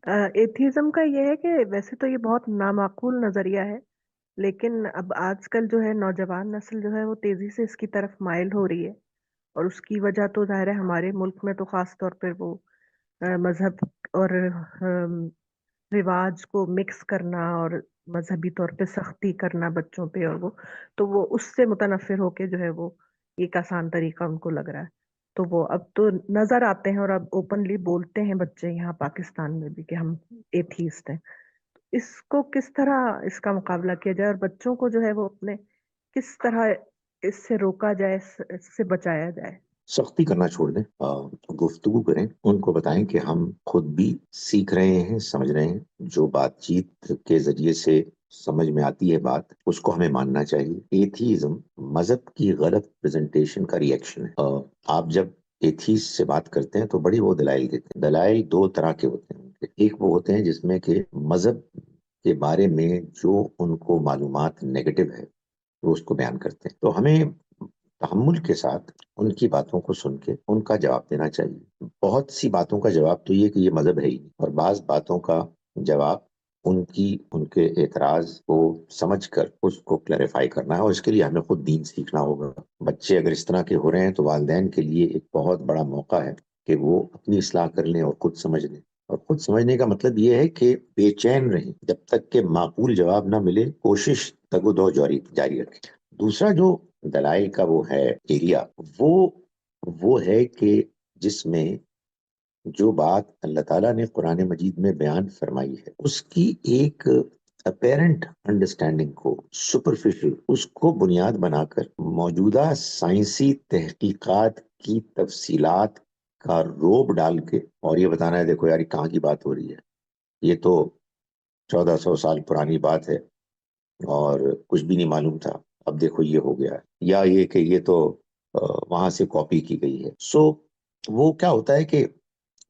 Atheism का ये है कि वैसे तो ये बहुत नामाकूल नजरिया है, लेकिन अब आजकल जो है नौजवान नस्ल जो है वो तेजी से इसकी तरफ माइल हो रही है। और उसकी वजह तो जाहिर है हमारे मुल्क में तो खास तौर पर वो मजहब और रिवाज को मिक्स करना और मजहबी तौर पे सख्ती करना बच्चों पे, और वो तो वो उससे मुतनफिर होके जो है वो एक आसान तरीका उनको लग रहा है। तो वो अब तो नजर आते हैं और अब ओपनली बोलते हैं बच्चे यहाँ पाकिस्तान में भी कि हम एथीस्ट हैं। इसको किस तरह इसका मुकाबला किया जाए और बच्चों को जो है वो अपने किस तरह इससे रोका जाए, इससे बचाया जाए? सख्ती करना छोड़ दें, गुफ्तगू करें, उनको बताएं कि हम खुद भी सीख रहे हैं, समझ रहे हैं। जो बातचीत के जरिए से समझ में आती है बात, उसको हमें मानना चाहिए। एथीज्म मजहब की गलत प्रेजेंटेशन का रिएक्शन है। आप जब एथीस्ट से बात करते हैं तो बड़ी वो दलाइल देते हैं। दलाइल दो तरह के होते हैं। एक वो होते हैं जिसमें कि मजहब के बारे में जो उनको मालूमात नेगेटिव है वो उसको बयान करते हैं। तो हमें तहम्मुल के साथ उनकी बातों को सुन के उनका जवाब देना चाहिए। बहुत सी बातों का जवाब तो ये कि ये मजहब है ही नहीं, और बाज बातों का जवाब उनके एतराज को समझकर उसको क्लैरिफाई करना है, और इसके लिए हमें खुद दीन सीखना होगा। बच्चे अगर इस तरह के हो रहे हैं तो वालिदैन के लिए एक बहुत बड़ा मौका है कि वो अपनी इस्लाह कर लें और खुद समझ लें। और खुद समझने का मतलब ये है कि बेचैन रहें जब तक कि माकूल जवाब ना मिले, कोशिश तगुदो जारी रखें। दूसरा जो दलाइल का वो है एरिया, वो है कि जिसमें जो बात अल्लाह ताला ने कुरान मजीद में बयान फरमाई है उसकी एक अपेरेंट अंडरस्टैंडिंग को, सुपरफिशियल उसको बुनियाद बनाकर मौजूदा साइंसी तहकीकात की तफसीलात का रोब डाल के और ये बताना है देखो यार ये कहाँ की बात हो रही है, ये तो 1400 साल पुरानी बात है और कुछ भी नहीं मालूम था, अब देखो ये हो गया है, या ये कि ये तो वहां से कॉपी की गई है। सो वो क्या होता है कि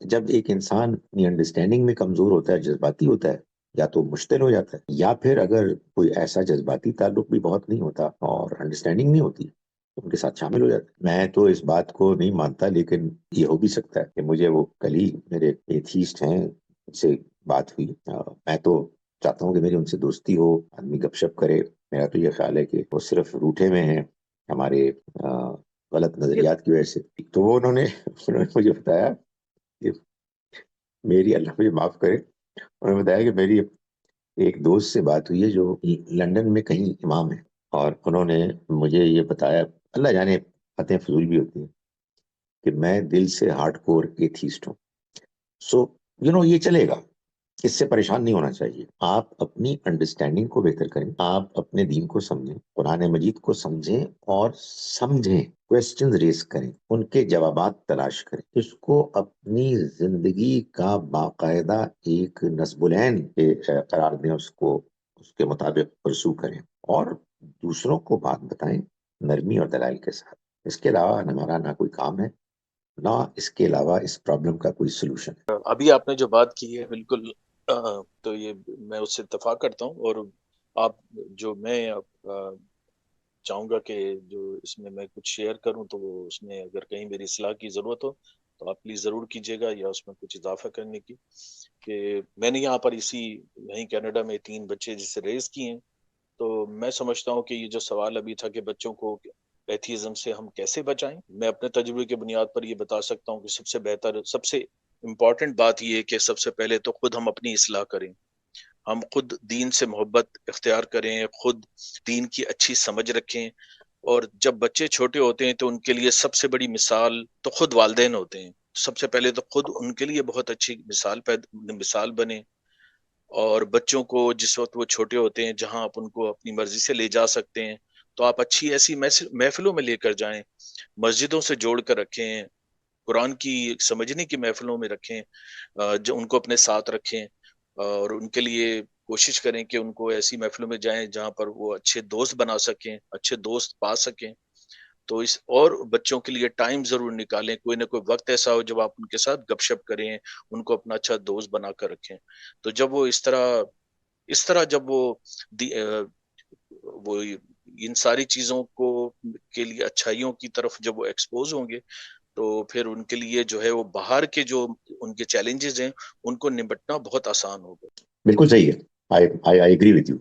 जब एक इंसान अपनी अंडरस्टैंडिंग में कमजोर होता है, जज्बाती होता है, या तो मुश्तिल हो जाता है, या फिर अगर कोई ऐसा जज्बाती ताल्लुक भी बहुत नहीं होता और अंडरस्टैंडिंग नहीं होती तो उनके साथ शामिल हो जाता है। मैं तो इस बात को नहीं मानता, लेकिन ये हो भी सकता है कि मुझे वो कल ही मेरे एथीस्ट हैं उनसे बात हुई। मैं तो चाहता हूँ कि मेरी उनसे दोस्ती हो, आदमी गपशप करे। मेरा तो ये ख्याल है कि वो सिर्फ रूठे में हैं हमारे गलत ये नजरियात की वजह से। तो वो उन्होंने मुझे बताया कि मेरी, अल्लाह मुझे माफ करे, उन्होंने बताया कि मेरी एक दोस्त से बात हुई है जो लंदन में कहीं इमाम है, और उन्होंने मुझे ये बताया, अल्लाह जाने बातें फजूल भी होती हैं, कि मैं दिल से हार्डकोर एथीस्ट हूँ। सो ये चलेगा, इससे परेशान नहीं होना चाहिए। आप अपनी अंडरस्टैंडिंग को बेहतर करें, आप अपने दीन को समझें, कुरान मजीद को समझें और समझें, क्वेश्चंस रेस करें, उनके जवाबात तलाश करें, इसको अपनी जिंदगी का बाकायदा एक नस्बुलैन करार दें, उसको उसके मुताबिक परसू करें, और दूसरों को बात बताएं नरमी और दलाइल के साथ। इसके अलावा हमारा ना कोई काम है, ना इसके अलावा इस प्रॉब्लम का कोई सोल्यूशन है। अभी आपने जो बात की है बिल्कुल, तो ये मैं उससे इत्तेफाक करता हूँ। और आप जो मैं चाहूंगा कि जो इसमें मैं कुछ शेयर करूं तो वो उसमें अगर कहीं मेरी सलाह की जरूरत हो तो आप प्लीज जरूर कीजिएगा, या उसमें कुछ इजाफा करने की। कि मैंने यहाँ पर यहीं कनाडा में 3 बच्चे जिसे रेज किए हैं। तो मैं समझता हूँ कि ये जो सवाल अभी था कि बच्चों को एथीज्म से हम कैसे बचाएं, मैं अपने तजुर्बे की बुनियाद पर ये बता सकता हूँ कि सबसे बेहतर, सबसे इम्पोर्टेंट बात ये है कि सबसे पहले तो खुद हम अपनी इस्लाह करें। हम खुद दीन से मोहब्बत इख्तियार करें, खुद दीन की अच्छी समझ रखें। और जब बच्चे छोटे होते हैं तो उनके लिए सबसे बड़ी मिसाल तो खुद वालिदैन होते हैं। सबसे पहले तो खुद उनके लिए बहुत अच्छी मिसाल बने। और बच्चों को जिस वक्त वो छोटे होते हैं, जहां आप उनको अपनी मर्जी से ले जा सकते हैं, तो आप अच्छी ऐसी महफिलों में लेकर जाएं, मस्जिदों से जोड़ कर रखें, कुरान की समझने की महफिलों में रखें, जो उनको अपने साथ रखें। और उनके लिए कोशिश करें कि उनको ऐसी महफिलों में जाएं जहां पर वो अच्छे दोस्त बना सकें, अच्छे दोस्त पा सकें। तो इस और बच्चों के लिए टाइम जरूर निकालें, कोई ना कोई वक्त ऐसा हो जब आप उनके साथ गपशप करें, उनको अपना अच्छा दोस्त बना कर रखें। तो जब वो इस तरह जब वो इन सारी चीजों को के लिए अच्छाइयों की तरफ जब वो एक्सपोज होंगे, تو پھر ان کے لیے جو ہے وہ باہر کے جو ان کے چیلنجز ہیں ان کو نمٹنا بہت آسان ہوگا. بالکل صحیح ہے. I agree with you.